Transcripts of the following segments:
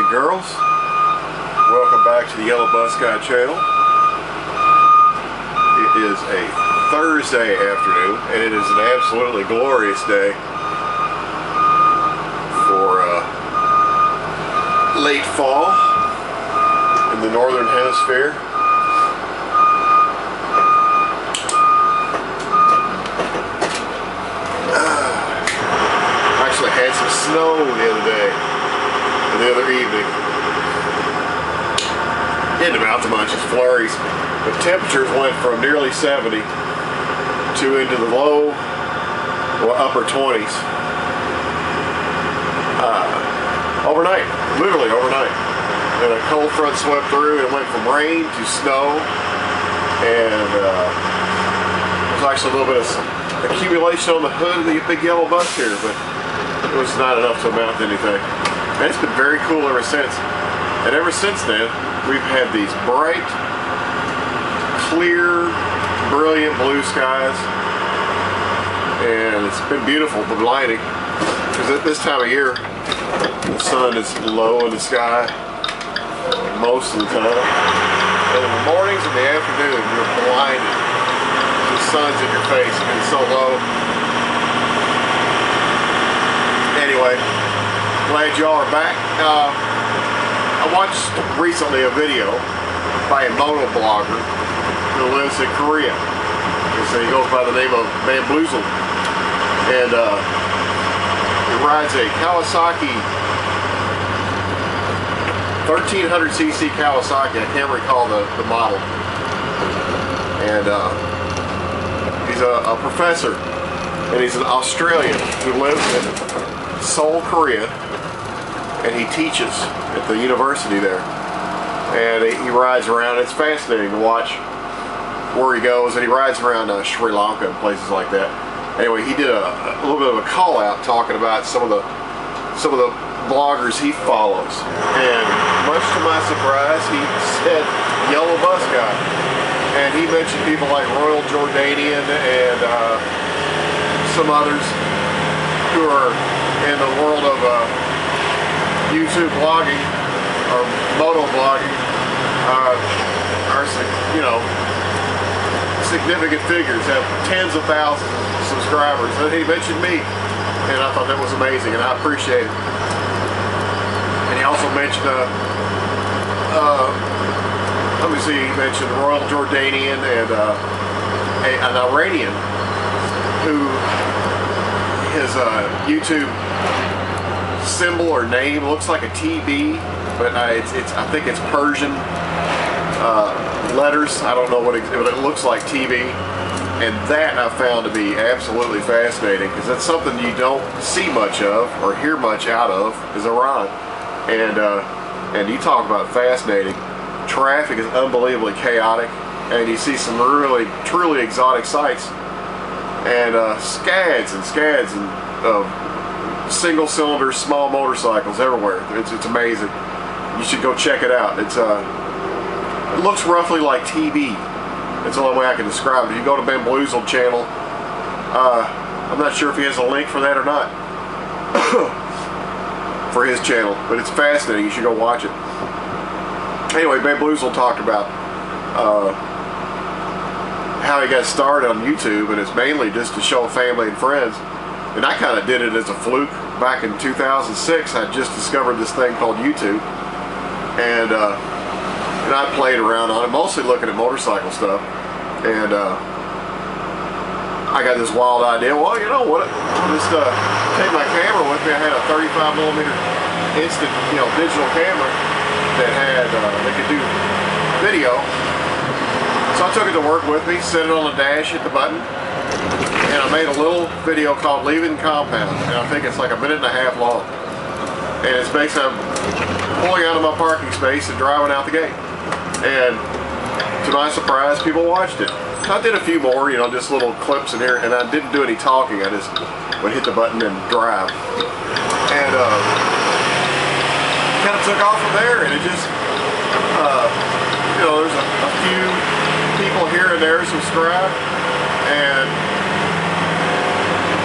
and girls, welcome back to the Yellowbusguy channel. It is a Thursday afternoon and it is an absolutely glorious day for late fall in the northern hemisphere. Actually had some snow the other day and the other evening. Didn't amount to much, it's flurries, but temperatures went from nearly 70 to into the low or upper 20s overnight, literally overnight. And a cold front swept through and went from rain to snow, and there's actually a little bit of accumulation on the hood of the big yellow bus here, but it was not enough to amount to anything. And it's been very cool ever since. And ever since then, we've had these bright, clear, brilliant blue skies. And it's been beautiful, the lighting. Because at this time of year, the sun is low in the sky most of the time. And in the mornings and the afternoon, you're blinded. The sun's in your face and it's so low. Anyway, glad y'all are back. I watched recently a video by a moto blogger who lives in Korea. He goes by the name of Bamboozled, and he rides a Kawasaki 1300cc Kawasaki. I can't recall the model. And he's a professor, and he's an Australian who lives in Seoul, Korea, and he teaches at the university there. And he rides around. It's fascinating to watch where he goes, and he rides around Sri Lanka and places like that. Anyway, he did a little bit of a call out talking about some of the bloggers he follows, and much to my surprise, he said Yellowbusguy, and he mentioned people like Royal Jordanian and some others who are in the world of YouTube blogging or moto blogging, are, you know, significant figures, have tens of thousands of subscribers. And he mentioned me, and I thought that was amazing, and I appreciate it. And he also mentioned let me see, he mentioned Royal Jordanian and an Iranian who his YouTube symbol or name looks like a TB, but I think it's Persian letters. I don't know what but it looks like TB, and that I found to be absolutely fascinating, because that's something you don't see much of or hear much out of, is Iran. And you talk about fascinating. Traffic is unbelievably chaotic, and you see some really truly exotic sights, and scads of single cylinder small motorcycles everywhere. It's amazing. You should go check it out. It looks roughly like TV. That's the only way I can describe it. If you go to Bamboozled channel, I'm not sure if he has a link for that or not, for his channel, but it's fascinating. You should go watch it. Anyway, Bamboozled talked about how he got started on YouTube, and it's mainly just to show family and friends. And I kind of did it as a fluke. Back in 2006, I just discovered this thing called YouTube, and I played around on it, mostly looking at motorcycle stuff. And I got this wild idea. Well, you know what? I'll just take my camera with me. I had a 35mm instant, digital camera that had that could do video. So I took it to work with me, set it on the dash, hit the button, and I made a little video called Leaving the Compound, and I think it's like a minute and a half long. And it's basically I'm pulling out of my parking space and driving out the gate. And to my surprise, people watched it. I did a few more, just little clips in here, and I didn't do any talking. I just would hit the button and drive. And kind of took off from there, and it just, there's a few people here and there subscribe, and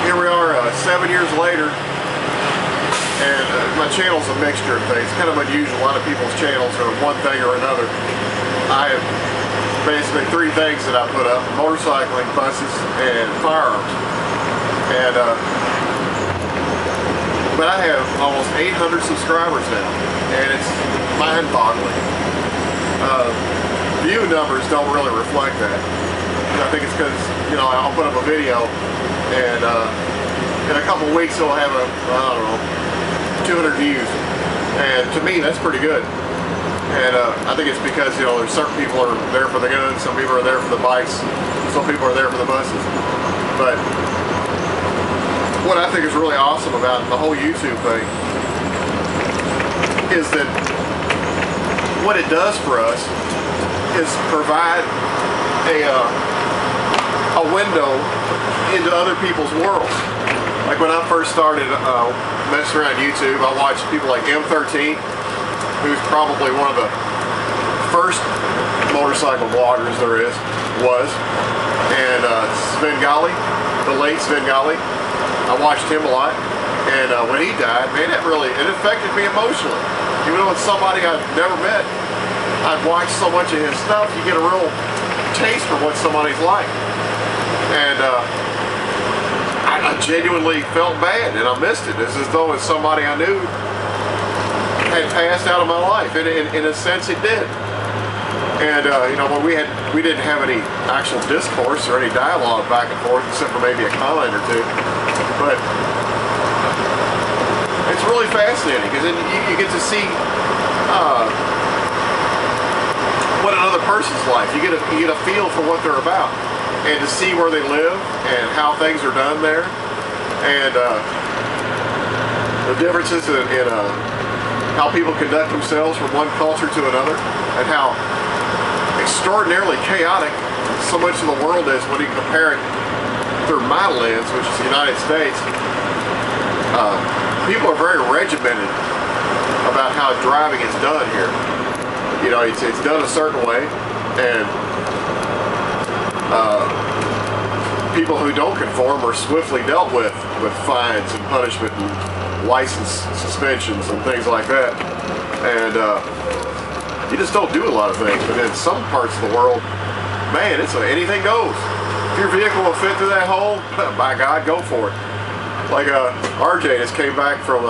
here we are 7 years later, and my channel's a mixture of things. It's kind of unusual. A lot of people's channels are one thing or another. I have basically three things that I put up: motorcycling, buses, and firearms. And but I have almost 800 subscribers now, and it's mind-boggling. View numbers don't really reflect that. I think it's because, you know, I'll put up a video, and in a couple weeks it'll have I don't know, 200 views, and to me that's pretty good. And I think it's because, you know, there's certain people are there for the guns, some people are there for the bikes, some people are there for the buses. But what I think is really awesome about the whole YouTube thing is that what it does for us is provide a window into other people's worlds. Like when I first started messing around YouTube, I watched people like M13, who's probably one of the first motorcycle bloggers there was, and Svengali, the late Svengali. I watched him a lot, and when he died, man, it affected me emotionally. Even though it's somebody I've never met, I've watched so much of his stuff, you get a real taste for what somebody's like. And I genuinely felt bad, and I missed it. It's as though it's somebody I knew had passed out of my life. In a sense, it did. And you know, when we didn't have any actual discourse or any dialogue back and forth, except for maybe a comment or two. But it's really fascinating because then you get to see what another person's life. You get a feel for what they're about, and to see where they live and how things are done there, and the differences in how people conduct themselves from one culture to another, and how extraordinarily chaotic so much of the world is when you compare it through my lens, which is the United States. People are very regimented about how driving is done here. You know, it's done a certain way, and people who don't conform are swiftly dealt with fines and punishment and license suspensions and things like that. And you just don't do a lot of things. But in some parts of the world, man, anything goes. If your vehicle will fit through that hole, by God, go for it. Like RJ just came back from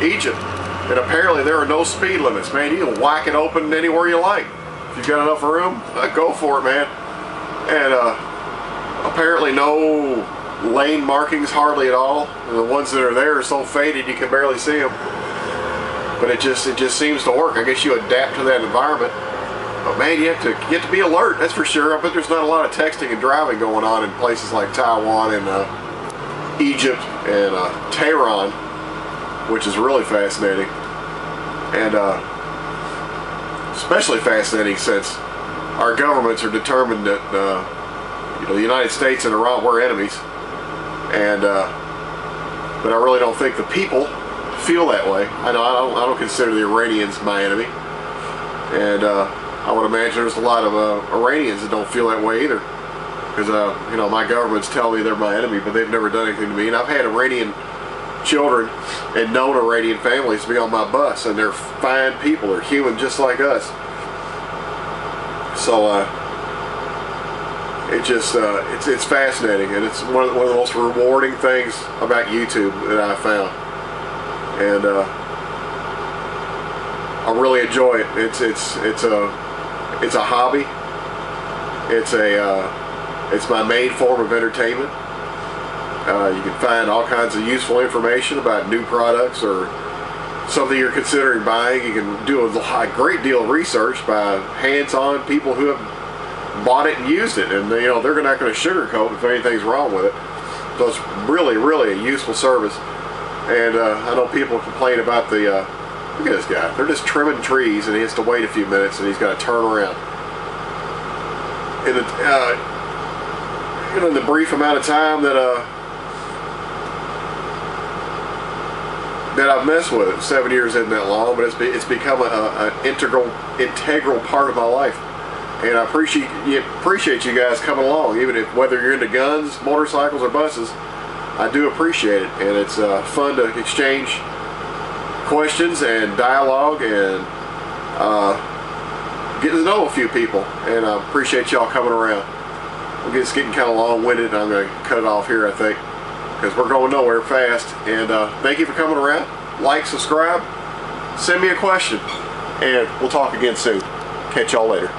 Egypt, and apparently there are no speed limits, man. You can whack it open anywhere you like. If you've got enough room, go for it, man. And apparently no lane markings hardly at all. And the ones that are there are so faded you can barely see them. But it just seems to work. I guess you adapt to that environment. But man, you have to be alert, that's for sure. I bet there's not a lot of texting and driving going on in places like Taiwan and Egypt and Tehran, which is really fascinating. And especially fascinating since our governments are determined that you know, the United States and Iran were enemies. And but I really don't think the people feel that way. I don't consider the Iranians my enemy. And I would imagine there's a lot of Iranians that don't feel that way either, because you know, my governments tell me they're my enemy, but they've never done anything to me. And I've had Iranian children and known Iranian families be on my bus, and they're fine people. They're human just like us. So it's fascinating, and it's one of the most rewarding things about YouTube that I found. And I really enjoy it. It's a hobby. It's my main form of entertainment. You can find all kinds of useful information about new products or something you're considering buying. You can do a great deal of research by hands-on people who have bought it and used it, and you know, they're not going to sugarcoat if anything's wrong with it. So it's really, really a useful service. And I know people complain about the look at this guy. They're just trimming trees, and he has to wait a few minutes, and he's got to turn around. You know, in the brief amount of time that I've messed with it, 7 years isn't that long, but it's become an integral part of my life. And I appreciate you guys coming along, even if whether you're into guns, motorcycles, or buses. I do appreciate it, and it's fun to exchange questions and dialogue and getting to know a few people. And I appreciate y'all coming around. It's getting kind of long-winded. I'm going to cut it off here, I think, because we're going nowhere fast. And thank you for coming around. Like, subscribe, send me a question, and we'll talk again soon. Catch y'all later.